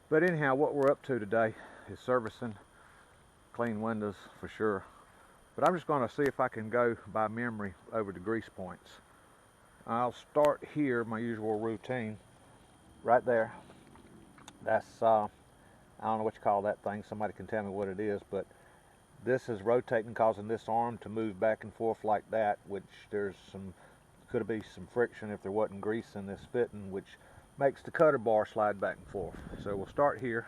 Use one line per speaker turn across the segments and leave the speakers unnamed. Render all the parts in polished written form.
But anyhow, what we're up to today is servicing, clean windows for sure. But I'm just going to see if I can go by memory over the grease points. I'll start here, my usual routine, right there. That's, I don't know what you call that thing, somebody can tell me what it is, but this is rotating, causing this arm to move back and forth like that, which there's could be some friction if there wasn't grease in this fitting, which makes the cutter bar slide back and forth. So we'll start here.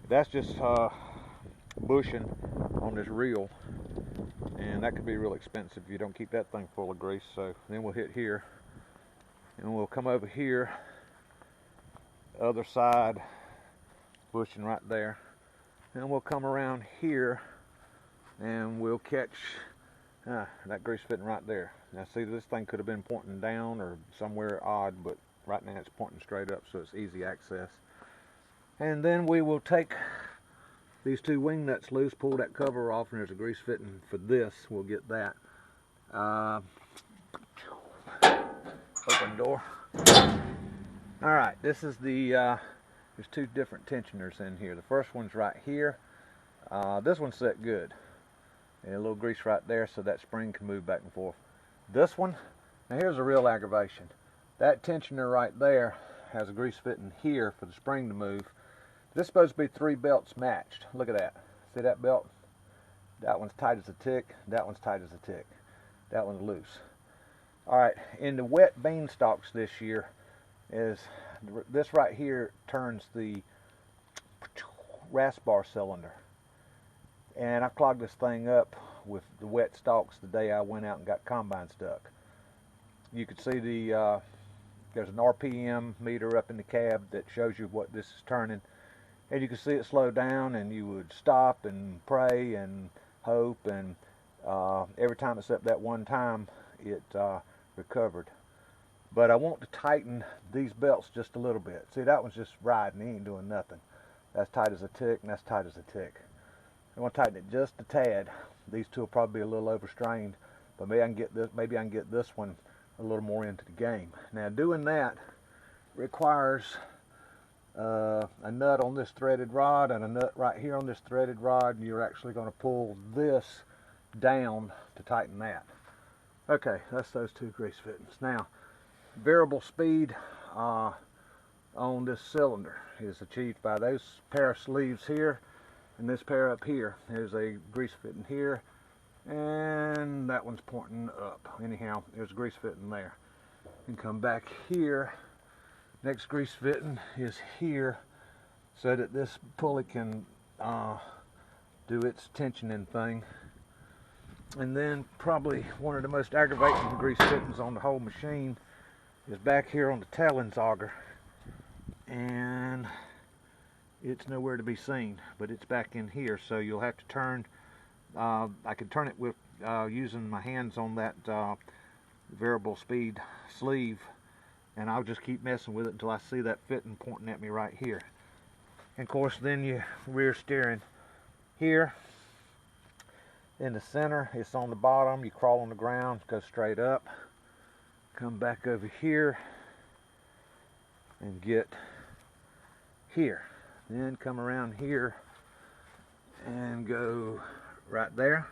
That's just bushing on this reel, and that could be real expensive if you don't keep that thing full of grease. So then we'll hit here, and we'll come over here, other side, bushing right there, and we'll come around here and we'll catch that grease fitting right there. Now see, this thing could have been pointing down or somewhere odd, but right now it's pointing straight up, so it's easy access. And then we will take these two wing nuts loose, pull that cover off, and there's a grease fitting for this. We'll get that. Open door. Alright, this is the, there's two different tensioners in here. The first one's right here. This one's set good. And a little grease right there so that spring can move back and forth. This one, now here's a real aggravation. That tensioner right there has a grease fitting here for the spring to move. This is supposed to be 3 belts matched. Look at that. See that belt? That one's tight as a tick. That one's tight as a tick. That one's loose. Alright, in the wet bean stalks this year, is this right here turns the rasp bar cylinder. And I clogged this thing up with the wet stalks the day I went out and got combine stuck. You could see there's an RPM meter up in the cab that shows you what this is turning. And you can see it slow down, and you would stop and pray and hope, and every time except that one time it recovered. But I want to tighten these belts just a little bit. See, that one's just riding, he ain't doing nothing. That's tight as a tick, and that's tight as a tick. I want to tighten it just a tad. These two will probably be a little overstrained, but maybe I can get this one a little more into the game. Now doing that requires a nut on this threaded rod and a nut right here on this threaded rod, and you're actually going to pull this down to tighten that. Okay, that's those two grease fittings. Now, variable speed on this cylinder is achieved by those pair of sleeves here and this pair up here. There's a grease fitting here, and that one's pointing up. Anyhow, there's a grease fitting there. And come back here, next grease fitting is here, so that this pulley can do its tensioning thing. And then probably one of the most aggravating grease fittings on the whole machine is back here on the talons auger, and it's nowhere to be seen, but it's back in here, so you'll have to turn. I can turn it with using my hands on that variable speed sleeve, and I'll just keep messing with it until I see that fitting pointing at me right here. And of course, then you rear steering here in the center. It's on the bottom. You crawl on the ground, go straight up, come back over here, and get here. Then come around here and go right there,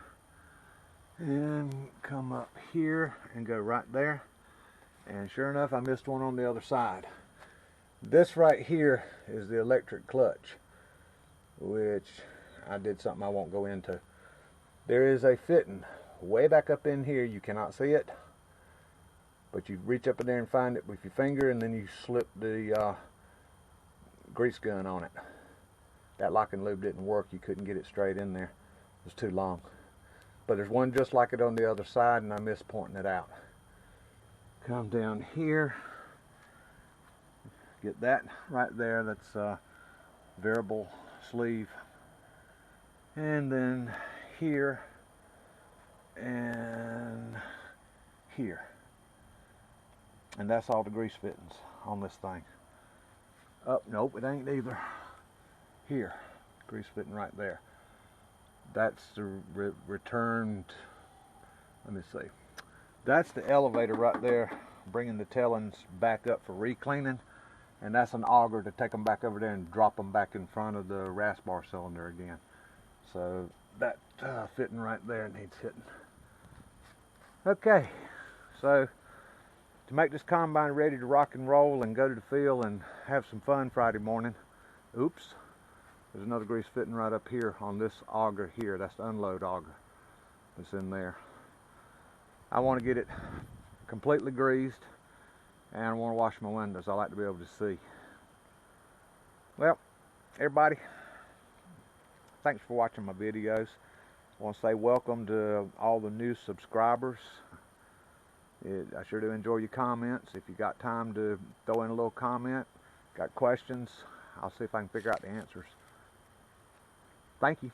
and come up here and go right there. And sure enough, I missed one on the other side. This right here is the electric clutch, which I did something I won't go into. There is a fitting way back up in here. You cannot see it, but you reach up in there and find it with your finger, and then you slip the grease gun on it. That lock and lube didn't work. You couldn't get it straight in there. It was too long. But there's one just like it on the other side, and I missed pointing it out. Come down here, get that right there. That's variable sleeve. And then here and here. And that's all the grease fittings on this thing. Oh, nope, it ain't either. Here, grease fitting right there. That's the returned, let me see. That's the elevator right there, bringing the talons back up for re-cleaning. and that's an auger to take them back over there and drop them back in front of the rasbar cylinder again. So that fitting right there needs hitting. Okay, so to make this combine ready to rock and roll and go to the field and have some fun Friday morning, oops, there's another grease fitting right up here on this auger here. That's the unload auger that's in there. I want to get it completely greased, and I want to wash my windows. I like to be able to see. Well, everybody, thanks for watching my videos. I want to say welcome to all the new subscribers. I sure do enjoy your comments. If you got time to throw in a little comment, got questions, I'll see if I can figure out the answers. Thank you.